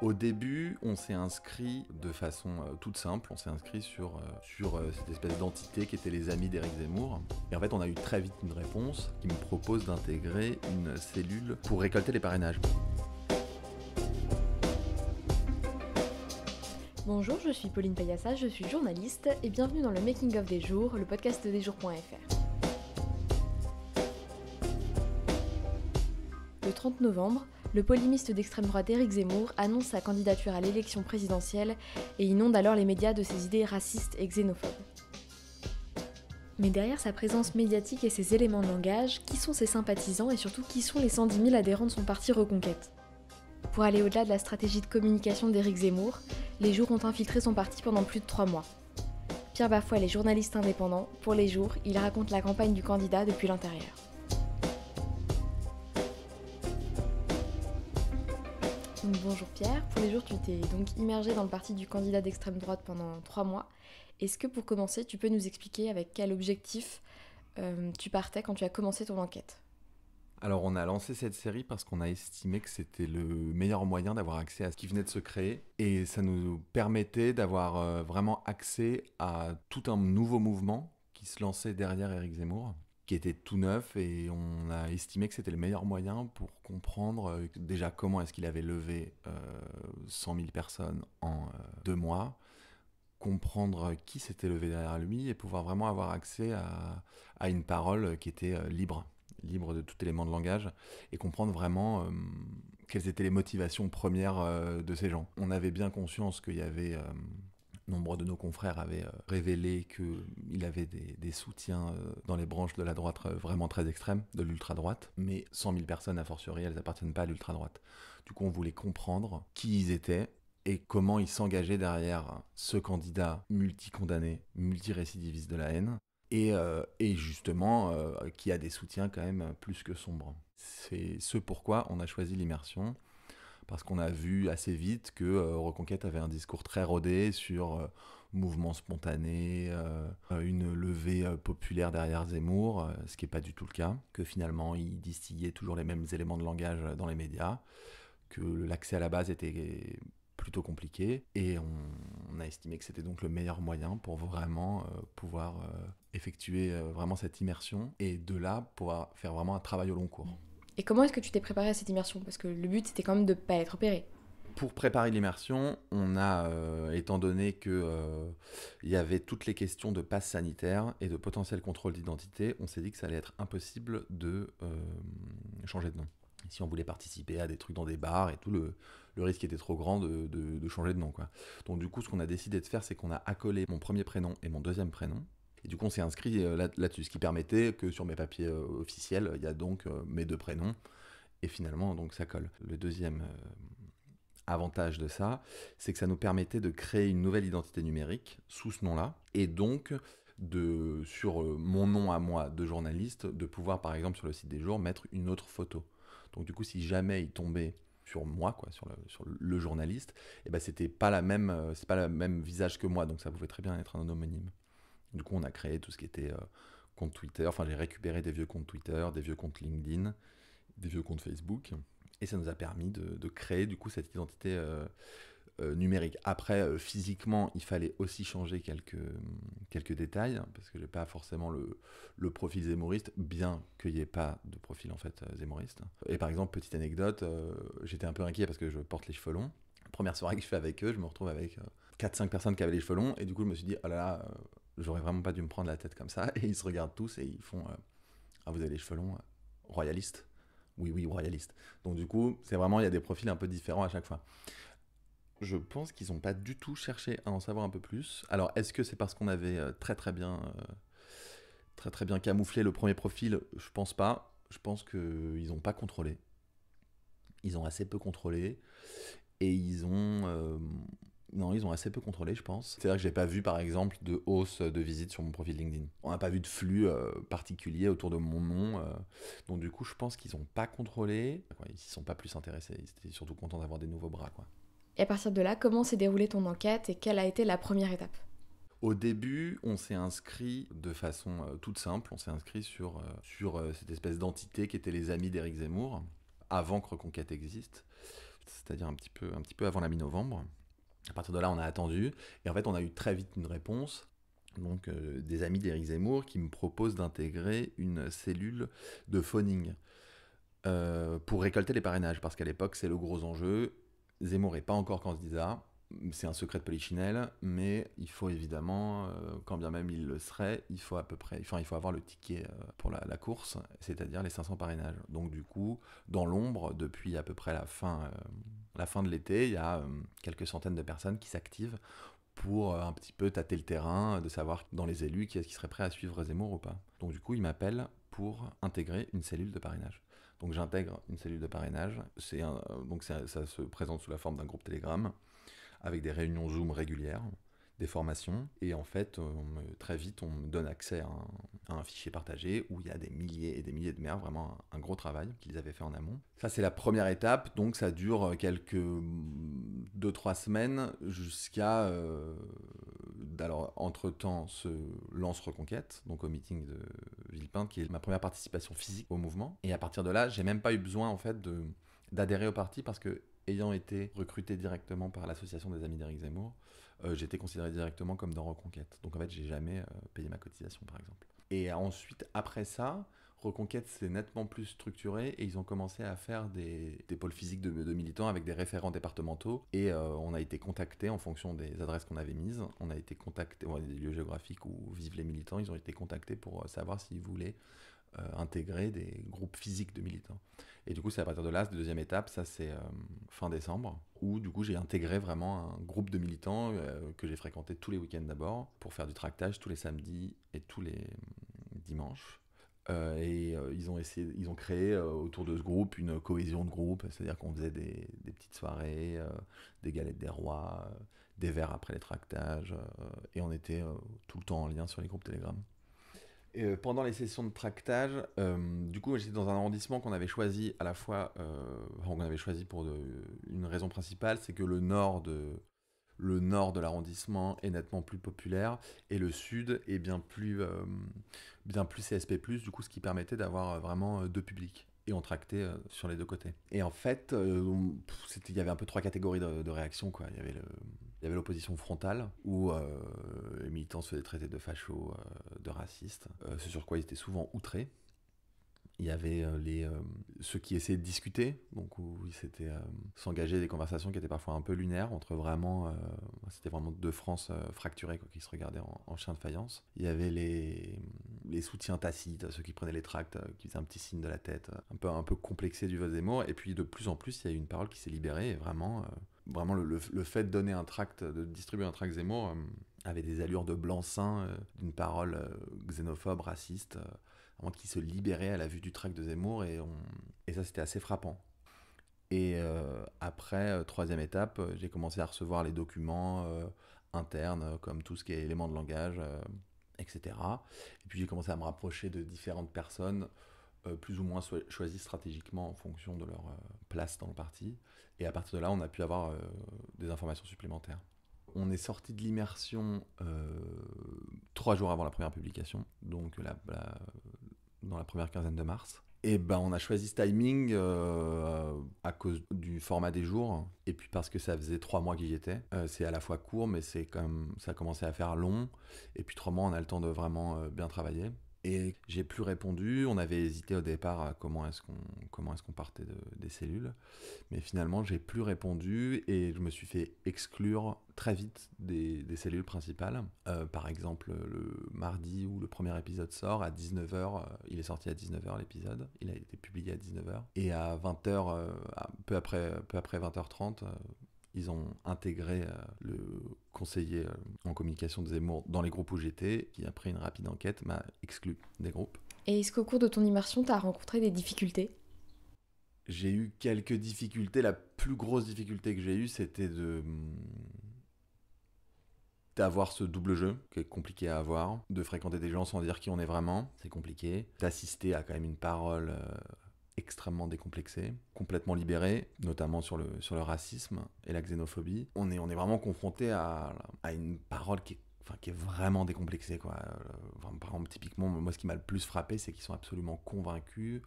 Au début, on s'est inscrit de façon toute simple, on s'est inscrit sur cette espèce d'entité qui était les amis d'Éric Zemmour. Et en fait, on a eu très vite une réponse qui me propose d'intégrer une cellule pour récolter les parrainages. Bonjour, je suis Pauline Payassa, je suis journaliste et bienvenue dans le Making of des Jours, le podcast desjours.fr. Le 30 novembre, le polémiste d'extrême droite Éric Zemmour annonce sa candidature à l'élection présidentielle et inonde alors les médias de ses idées racistes et xénophobes. Mais derrière sa présence médiatique et ses éléments de langage, qui sont ses sympathisants et surtout qui sont les 110 000 adhérents de son parti Reconquête ? Pour aller au-delà de la stratégie de communication d'Éric Zemmour, les Jours ont infiltré son parti pendant plus de 3 mois. Pierre Bafoil est journaliste indépendant. Pour les Jours, il raconte la campagne du candidat depuis l'intérieur. Donc, bonjour Pierre, pour les Jours tu t'es donc immergé dans le parti du candidat d'extrême droite pendant 3 mois. Est-ce que pour commencer tu peux nous expliquer avec quel objectif tu partais quand tu as commencé ton enquête ? Alors on a lancé cette série parce qu'on a estimé que c'était le meilleur moyen d'avoir accès à ce qui venait de se créer et ça nous permettait d'avoir vraiment accès à tout un nouveau mouvement qui se lançait derrière Éric Zemmour, qui était tout neuf, et on a estimé que c'était le meilleur moyen pour comprendre déjà comment est-ce qu'il avait levé 100 000 personnes en 2 mois, comprendre qui s'était levé derrière lui et pouvoir vraiment avoir accès à une parole qui était libre de tout élément de langage, et comprendre vraiment quelles étaient les motivations premières de ces gens. On avait bien conscience qu'il y avait... nombre de nos confrères avaient révélé qu'il avait des soutiens dans les branches de la droite vraiment très extrêmes, de l'ultra-droite, mais 100 000 personnes, a fortiori, elles n'appartiennent pas à l'ultra-droite. Du coup, on voulait comprendre qui ils étaient et comment ils s'engageaient derrière ce candidat multi-condamné, multi-récidiviste de la haine, et justement qui a des soutiens quand même plus que sombres. C'est ce pourquoi on a choisi l'immersion, parce qu'on a vu assez vite que Reconquête avait un discours très rodé sur mouvement spontané, une levée populaire derrière Zemmour, ce qui n'est pas du tout le cas, que finalement il distillait toujours les mêmes éléments de langage dans les médias, que l'accès à la base était plutôt compliqué, et on a estimé que c'était donc le meilleur moyen pour vraiment pouvoir effectuer vraiment cette immersion, et de là pouvoir faire vraiment un travail au long cours. Et comment est-ce que tu t'es préparé à cette immersion ? Parce que le but c'était quand même de ne pas être repéré. Pour préparer l'immersion, on a, étant donné qu'il y avait toutes les questions de passe sanitaire et de potentiel contrôle d'identité, on s'est dit que ça allait être impossible de changer de nom. Si on voulait participer à des trucs dans des bars et tout, le risque était trop grand de changer de nom, quoi. Donc du coup, ce qu'on a décidé de faire, c'est qu'on a accolé mon premier prénom et mon deuxième prénom. Et du coup, on s'est inscrit là-dessus, ce qui permettait que sur mes papiers officiels, il y a donc mes 2 prénoms. Et finalement, donc ça colle. Le deuxième avantage de ça, c'est que ça nous permettait de créer une nouvelle identité numérique sous ce nom-là, et donc sur mon nom à moi de journaliste, de pouvoir par exemple sur le site des Jours mettre une autre photo. Donc du coup, si jamais il tombait sur moi, quoi, sur le journaliste, et ben c'est pas le même visage que moi, donc ça pouvait très bien être un homonyme. Du coup, on a créé tout ce qui était compte Twitter, enfin j'ai récupéré des vieux comptes Twitter, des vieux comptes LinkedIn, des vieux comptes Facebook, et ça nous a permis de créer du coup cette identité numérique. Après, physiquement, il fallait aussi changer quelques détails, parce que j'ai pas forcément le profil zémoriste, bien qu'il n'y ait pas de profil en fait zémoriste. Et par exemple, petite anecdote, j'étais un peu inquiet parce que je porte les cheveux longs. Première soirée que je fais avec eux, je me retrouve avec 4-5 personnes qui avaient les cheveux longs, et du coup je me suis dit, oh là là, j'aurais vraiment pas dû me prendre la tête comme ça, et ils se regardent tous et ils font, ah vous avez les cheveux longs, royaliste ? Oui, royaliste. Donc du coup, c'est vraiment, il y a des profils un peu différents à chaque fois. Je pense qu'ils n'ont pas du tout cherché à en savoir un peu plus. Alors, est-ce que c'est parce qu'on avait très bien camouflé le premier profil ? Je pense pas. Je pense qu'ils n'ont pas contrôlé. Ils ont assez peu contrôlé. Et ils ont... Non, ils ont assez peu contrôlé, je pense. C'est-à-dire que j'ai pas vu, par exemple, de hausse de visites sur mon profil LinkedIn. On n'a pas vu de flux particulier autour de mon nom. Donc du coup, je pense qu'ils n'ont pas contrôlé. Ils s'y sont pas plus intéressés. Ils étaient surtout contents d'avoir des nouveaux bras, quoi. Et à partir de là, comment s'est déroulée ton enquête et quelle a été la première étape ? Au début, on s'est inscrit de façon toute simple. On s'est inscrit sur cette espèce d'entité qui était les amis d'Éric Zemmour, avant que Reconquête existe, c'est-à-dire un petit peu avant la mi-novembre. À partir de là, on a attendu, et en fait, on a eu très vite une réponse. Donc, des amis d'Éric Zemmour qui me proposent d'intégrer une cellule de phoning pour récolter les parrainages, parce qu'à l'époque, c'est le gros enjeu. Zemmour n'est pas encore candidat, c'est un secret de polichinelle, mais il faut évidemment, quand bien même il le serait, il faut avoir le ticket pour la course, c'est-à-dire les 500 parrainages. Donc du coup, dans l'ombre, depuis à peu près la fin de l'été, il y a quelques centaines de personnes qui s'activent pour un petit peu tâter le terrain, de savoir dans les élus qui est-ce qui serait prêt à suivre Zemmour ou pas. Donc du coup, il m'appelle pour intégrer une cellule de parrainage. Donc j'intègre une cellule de parrainage, ça se présente sous la forme d'un groupe Telegram, avec des réunions Zoom régulières, des formations, et en fait, très vite, on me donne accès à un fichier partagé où il y a des milliers et des milliers de maires, vraiment un gros travail qu'ils avaient fait en amont. Ça, c'est la première étape, donc ça dure quelques 2-3 semaines jusqu'à... alors, entre-temps, se lance Reconquête, donc au meeting de Villepinte, qui est ma première participation physique au mouvement. Et à partir de là, j'ai même pas eu besoin, en fait, d'adhérer au parti, parce que, ayant été recruté directement par l'association des amis d'Éric Zemmour, j'étais considéré directement comme dans Reconquête. Donc en fait, j'ai jamais payé ma cotisation, par exemple. Et ensuite, après ça, Reconquête s'est nettement plus structuré et ils ont commencé à faire des pôles physiques de militants avec des référents départementaux. Et on a été contactés en fonction des adresses qu'on avait mises. On a été contactés, des lieux géographiques où vivent les militants. Ils ont été contactés pour savoir s'ils voulaient intégrer des groupes physiques de militants. Et du coup, c'est à partir de là, cette deuxième étape, ça c'est fin décembre, où du coup j'ai intégré vraiment un groupe de militants que j'ai fréquenté tous les week-ends d'abord, pour faire du tractage tous les samedis et tous les dimanches. Ils ont créé autour de ce groupe une cohésion de groupe, c'est-à-dire qu'on faisait des petites soirées, des galettes des rois, des verres après les tractages, et on était tout le temps en lien sur les groupes Telegram. Et pendant les sessions de tractage, du coup, j'étais dans un arrondissement qu'on avait choisi à la fois, on avait choisi pour une raison principale, c'est que le nord de l'arrondissement est nettement plus populaire et le sud est bien plus CSP+, du coup, ce qui permettait d'avoir vraiment deux publics. Et on tractait sur les deux côtés. Et en fait, il y avait un peu trois catégories de réactions, quoi. Il y avait l'opposition frontale, où les militants se faisaient traiter de fachos, de racistes, ce sur quoi ils étaient souvent outrés. Il y avait ceux qui essayaient de discuter, donc où c'était s'engager des conversations qui étaient parfois un peu lunaires, entre c'était vraiment deux France fracturées, quoi, qui se regardaient en chien de faïence. Il y avait les soutiens tacites, ceux qui prenaient les tracts, qui faisaient un petit signe de la tête, un peu complexé du vote Zemmour. Et puis de plus en plus, il y a eu une parole qui s'est libérée, et vraiment le fait de donner un tract, de distribuer un tract Zemmour, avait des allures de blanc-seing, d'une parole xénophobe, raciste, qui se libérait à la vue du tract de Zemmour, et ça c'était assez frappant. Et après, troisième étape, j'ai commencé à recevoir les documents internes, comme tout ce qui est éléments de langage, etc. Et puis j'ai commencé à me rapprocher de différentes personnes, plus ou moins choisies stratégiquement en fonction de leur place dans le parti. Et à partir de là, on a pu avoir des informations supplémentaires. On est sorti de l'immersion 3 jours avant la première publication, donc dans la première quinzaine de mars. Et on a choisi ce timing à cause du format des jours, et puis parce que ça faisait 3 mois que j'y étais. C'est à la fois court, mais ça a commencé à faire long, et puis 3 mois, on a le temps de vraiment bien travailler. Et j'ai plus répondu. On avait hésité au départ à comment est-ce qu'on partait des cellules, mais finalement j'ai plus répondu et je me suis fait exclure très vite des cellules principales. Par exemple, le mardi où le premier épisode sort, à 19h, il est sorti à 19h l'épisode, il a été publié à 19h, et à 20h, peu après 20h30, ils ont intégré le conseiller en communication de Zemmour dans les groupes où j'étais, qui après une rapide enquête m'a exclu des groupes. Et est-ce qu'au cours de ton immersion, tu as rencontré des difficultés ? J'ai eu quelques difficultés. La plus grosse difficulté que j'ai eue, c'était d'avoir ce double jeu, qui est compliqué à avoir, de fréquenter des gens sans dire qui on est vraiment, c'est compliqué, d'assister à quand même une parole extrêmement décomplexé, complètement libéré, notamment sur le racisme et la xénophobie. On est vraiment confronté à une parole qui est qui est vraiment décomplexé, quoi. Par exemple, typiquement, moi, ce qui m'a le plus frappé, c'est qu'ils sont absolument convaincus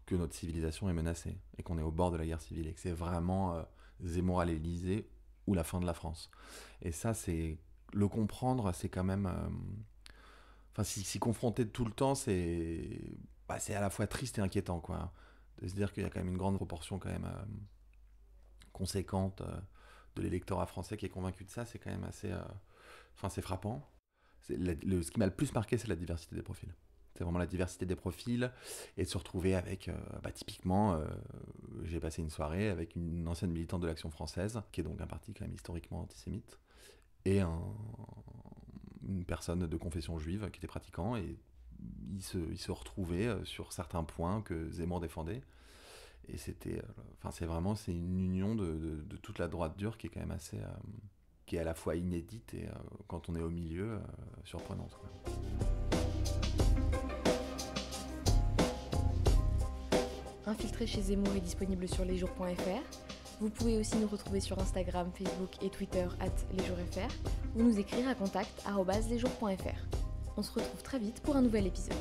que notre civilisation est menacée et qu'on est au bord de la guerre civile et que c'est vraiment Zemmour à l'Élysée ou la fin de la France. Et ça, c'est le comprendre, c'est quand même, s'y confronter tout le temps, c'est à la fois triste et inquiétant, quoi. De se dire qu'il y a quand même une grande proportion quand même conséquente de l'électorat français qui est convaincu de ça, c'est quand même assez, c'est frappant. Ce qui m'a le plus marqué, c'est la diversité des profils. C'est vraiment la diversité des profils et de se retrouver avec, typiquement, j'ai passé une soirée avec une ancienne militante de l'Action française, qui est donc un parti quand même historiquement antisémite, et une personne de confession juive qui était pratiquant, et ils se retrouvaient sur certains points que Zemmour défendait. Et c'est une union de toute la droite dure qui est quand même assez, qui est à la fois inédite et quand on est au milieu, surprenante, quoi. Infiltré chez Zemmour est disponible sur lesjours.fr. Vous pouvez aussi nous retrouver sur Instagram, Facebook et Twitter @lesjoursfr ou nous écrire à contact@lesjours.fr. On se retrouve très vite pour un nouvel épisode.